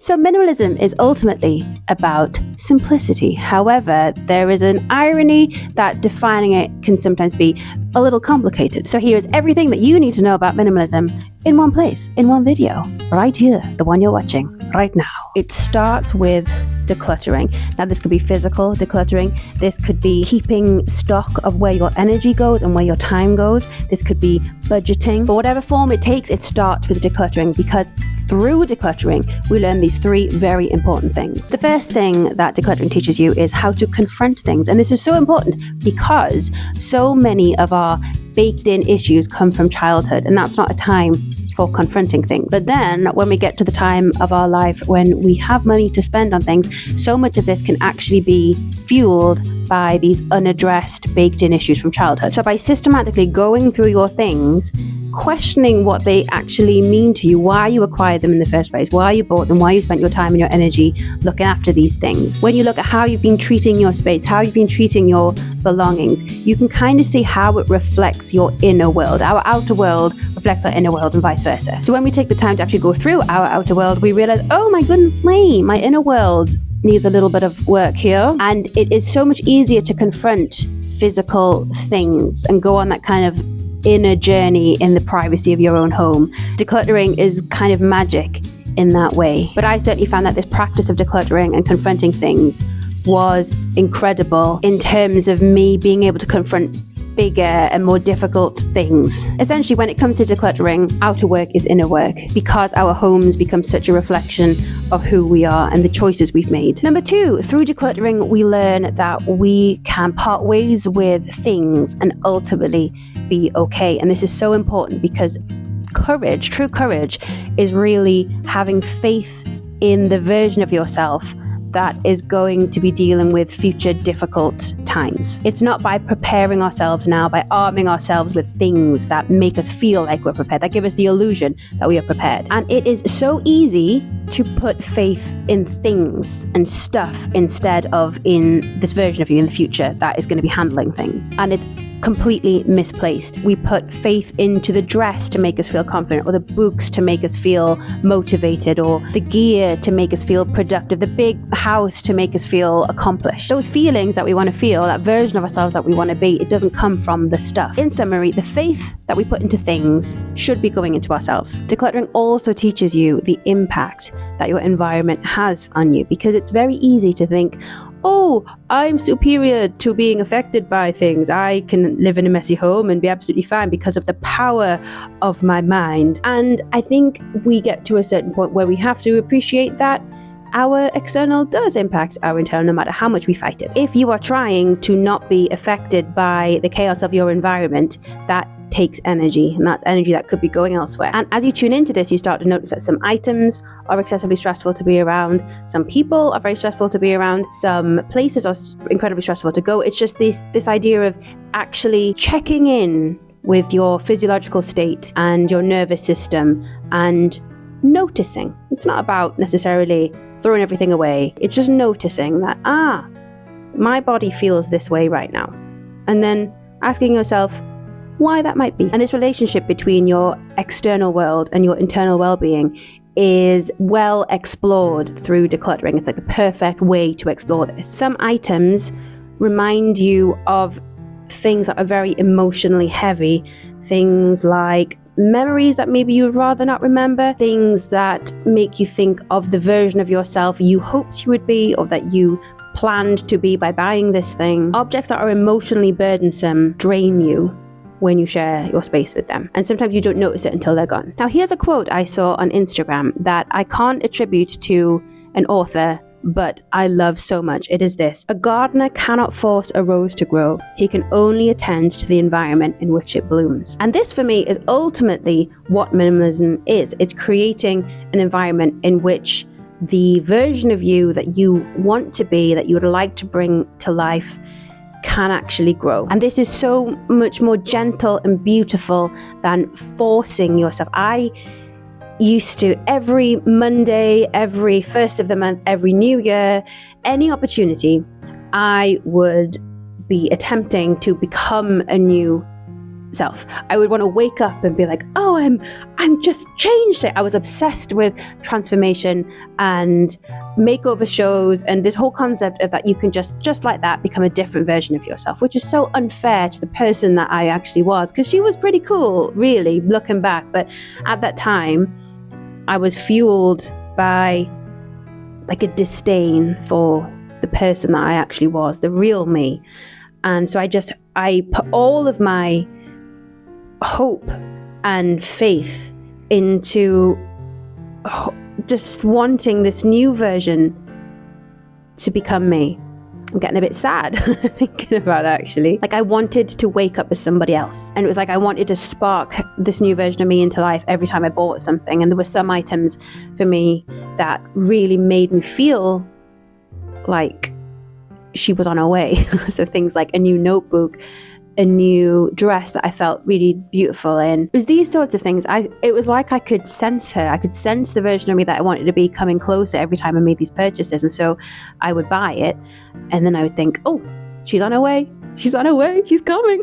So minimalism is ultimately about simplicity. However, there is an irony that defining it can sometimes be a little complicated. So here is everything that you need to know about minimalism in one place, in one video, right here, the one you're watching right now. It starts with decluttering. Now, this could be physical decluttering. This could be keeping stock of where your energy goes and where your time goes. This could be budgeting. But whatever form it takes, it starts with decluttering, because through decluttering, we learn these three very important things. The first thing that decluttering teaches you is how to confront things. And this is so important because so many of our baked in issues come from childhood, and that's not a time for confronting things. But then when we get to the time of our life when we have money to spend on things, so much of this can actually be fueled by these unaddressed baked in issues from childhood. So by systematically going through your things, questioning what they actually mean to you, why you acquired them in the first place, why you bought them, why you spent your time and your energy looking after these things. When you look at how you've been treating your space, how you've been treating your belongings, you can kind of see how it reflects your inner world. Our outer world reflects our inner world and vice versa. So when we take the time to actually go through our outer world, we realize, oh my goodness me, my inner world needs a little bit of work here. And it is so much easier to confront physical things and go on that kind of inner journey in the privacy of your own home. Decluttering is kind of magic in that way. But I certainly found that this practice of decluttering and confronting things was incredible in terms of me being able to confront bigger and more difficult things. Essentially, when it comes to decluttering, outer work is inner work, because our homes become such a reflection of who we are and the choices we've made. Number two, through decluttering, we learn that we can part ways with things and ultimately be okay. And this is so important because courage, true courage, is really having faith in the version of yourself that is going to be dealing with future difficult times. It's not by preparing ourselves now, by arming ourselves with things that make us feel like we're prepared, that give us the illusion that we are prepared. And it is so easy to put faith in things and stuff instead of in this version of you in the future that is going to be handling things. And it's completely misplaced. We put faith into the dress to make us feel confident, or the books to make us feel motivated, or the gear to make us feel productive, the big house to make us feel accomplished. Those feelings that we want to feel, that version of ourselves that we want to be, it doesn't come from the stuff. In summary, the faith that we put into things should be going into ourselves. Decluttering also teaches you the impact that your environment has on you, because it's very easy to think, oh, I'm superior to being affected by things. I can live in a messy home and be absolutely fine because of the power of my mind. And I think we get to a certain point where we have to appreciate that our external does impact our internal, no matter how much we fight it. If you are trying to not be affected by the chaos of your environment, that takes energy, and that's energy that could be going elsewhere. And as you tune into this, you start to notice that some items are excessively stressful to be around, some people are very stressful to be around, some places are incredibly stressful to go. It's just this idea of actually checking in with your physiological state and your nervous system and noticing. It's not about necessarily throwing everything away. It's just noticing that, my body feels this way right now. And then asking yourself why that might be. And this relationship between your external world and your internal well-being is well explored through decluttering. It's like the perfect way to explore this. Some items remind you of things that are very emotionally heavy, things like memories that maybe you would rather not remember, things that make you think of the version of yourself you hoped you would be, or that you planned to be by buying this thing. Objects that are emotionally burdensome drain you when you share your space with them. And sometimes you don't notice it until they're gone. Now, here's a quote I saw on Instagram that I can't attribute to an author, but I love so much. It is this: a gardener cannot force a rose to grow. He can only attend to the environment in which it blooms. And this, for me, is ultimately what minimalism is. It's creating an environment in which the version of you that you want to be, that you would like to bring to life, can actually grow. And this is so much more gentle and beautiful than forcing yourself. I used to, every Monday, every first of the month, every New Year, any opportunity, I would be attempting to become a new self. I would want to wake up and be like, oh, I'm just changed it. I was obsessed with transformation and makeover shows and this whole concept of that you can just like that become a different version of yourself, which is so unfair to the person that I actually was, because she was pretty cool, really, looking back. But at that time, I was fueled by like a disdain for the person that I actually was, the real me. And so I put all of my hope and faith into just wanting this new version to become me. I'm getting a bit sad thinking about that, actually. Like, I wanted to wake up as somebody else. And it was like I wanted to spark this new version of me into life every time I bought something. And there were some items for me that really made me feel like she was on her way. So things like a new notebook, a new dress that I felt really beautiful in. It was these sorts of things. It was like I could sense her. I could sense the version of me that I wanted to be coming closer every time I made these purchases. And so I would buy it, and then I would think, oh, she's on her way. She's on her way. She's coming.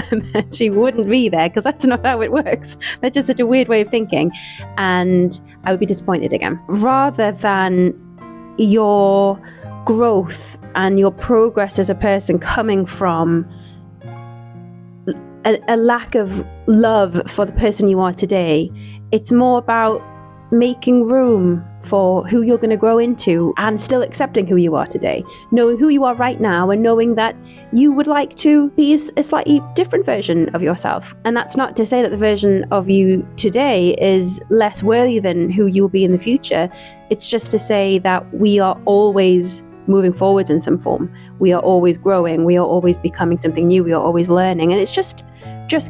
And then she wouldn't be there, because that's not how it works. That's just such a weird way of thinking. And I would be disappointed again. Rather than your growth and your progress as a person coming from a lack of love for the person you are today, it's more about making room for who you're going to grow into and still accepting who you are today, knowing who you are right now and knowing that you would like to be a slightly different version of yourself. And that's not to say that the version of you today is less worthy than who you'll be in the future. It's just to say that we are always moving forward in some form. We are always growing. We are always becoming something new. We are always learning. And it's just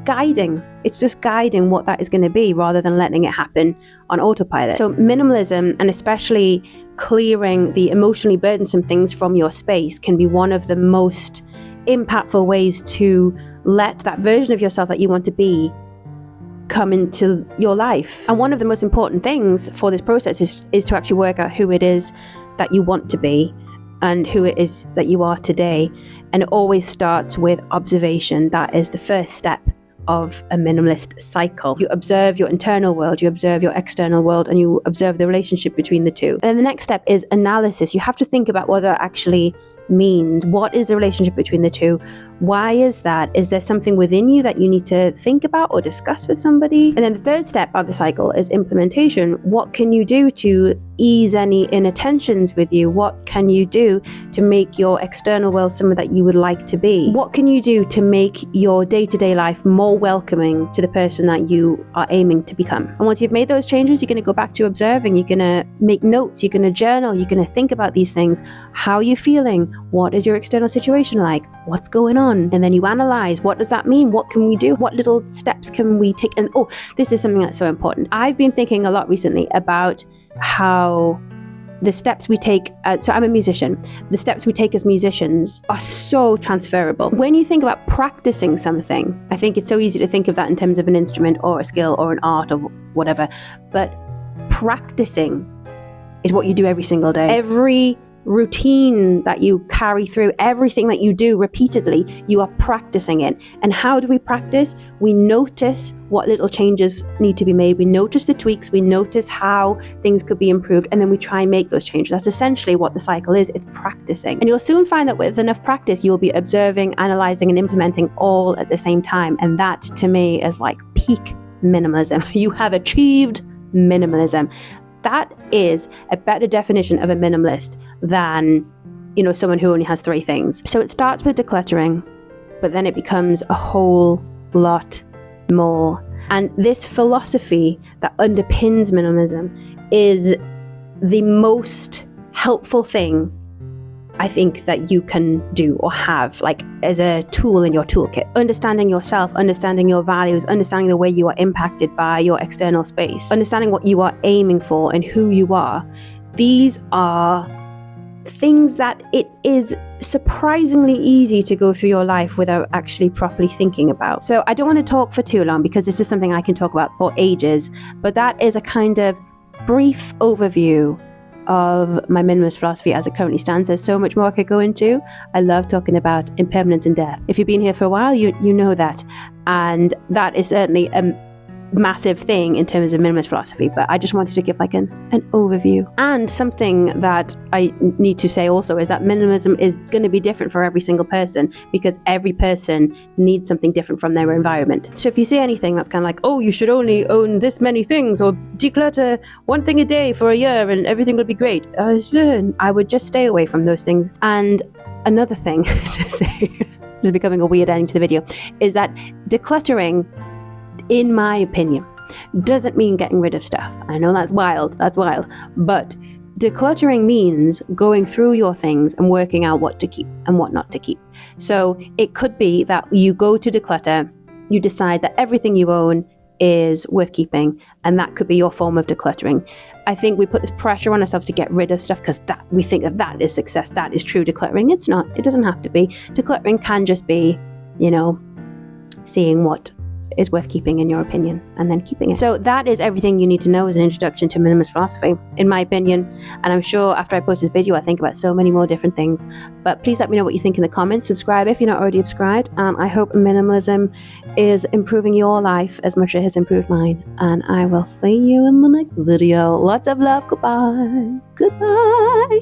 guiding. It's just guiding what that is going to be, rather than letting it happen on autopilot. So minimalism, and especially clearing the emotionally burdensome things from your space, can be one of the most impactful ways to let that version of yourself that you want to be come into your life. And one of the most important things for this process is to actually work out who it is that you want to be and who it is that you are today. And it always starts with observation. That is the first step of a minimalist cycle. You observe your internal world, you observe your external world, and you observe the relationship between the two. And then the next step is analysis. You have to think about what that actually means. What is the relationship between the two? Why is that? Is there something within you that you need to think about or discuss with somebody? And then the third step of the cycle is implementation. What can you do to ease any inner tensions with you? What can you do to make your external world somewhere that you would like to be? What can you do to make your day-to-day life more welcoming to the person that you are aiming to become? And once you've made those changes, you're going to go back to observing. You're going to make notes. You're going to journal. You're going to think about these things. How are you feeling? What is your external situation like? What's going on? And then you analyze, what does that mean? What can we do? What little steps can we take? And this is something that's so important. I've been thinking a lot recently about how the steps we take, so I'm a musician, the steps we take as musicians are so transferable. When you think about practicing something, I think it's so easy to think of that in terms of an instrument or a skill or an art or whatever, but practicing is what you do every single day. Every routine that you carry through, everything that you do repeatedly, you are practicing it. And how do we practice? We notice what little changes need to be made. We notice the tweaks. We notice how things could be improved, and then we try and make those changes. That's essentially what the cycle is. It's practicing. And you'll soon find that with enough practice, you'll be observing, analyzing, and implementing all at the same time. And that, to me, is like peak minimalism. You have achieved minimalism. That is a better definition of a minimalist than, someone who only has 3 things. So it starts with decluttering, but then it becomes a whole lot more. And this philosophy that underpins minimalism is the most helpful thing I think that you can do or have, like, as a tool in your toolkit. Understanding yourself, understanding your values, understanding the way you are impacted by your external space, understanding what you are aiming for and who you are. These are things that it is surprisingly easy to go through your life without actually properly thinking about. So I don't want to talk for too long, because this is something I can talk about for ages, but that is a kind of brief overview of my minimalist philosophy as it currently stands. There's so much more I could go into. I love talking about impermanence and death. If you've been here for a while, you know that. And that is certainly a massive thing in terms of minimalist philosophy, but I just wanted to give like an overview. And something that I need to say also is that minimalism is going to be different for every single person, because every person needs something different from their environment. So if you see anything that's kind of like, oh, you should only own this many things, or declutter one thing a day for a year and everything will be great, I would just stay away from those things. And another thing to say, this is becoming a weird ending to the video, is that decluttering, in my opinion, doesn't mean getting rid of stuff. I know that's wild, but decluttering means going through your things and working out what to keep and what not to keep. So it could be that you go to declutter, you decide that everything you own is worth keeping, and that could be your form of decluttering. I think we put this pressure on ourselves to get rid of stuff because that we think that is success, that is true decluttering. It's not. It doesn't have to be. Decluttering can just be, seeing what is worth keeping in your opinion and then keeping it. So that is everything you need to know as an introduction to minimalist philosophy, in my opinion. And I'm sure after I post this video, I think about so many more different things. But please let me know what you think in the comments. Subscribe if you're not already subscribed. I hope minimalism is improving your life as much as it has improved mine. And I will see you in the next video. Lots of love. Goodbye. Goodbye.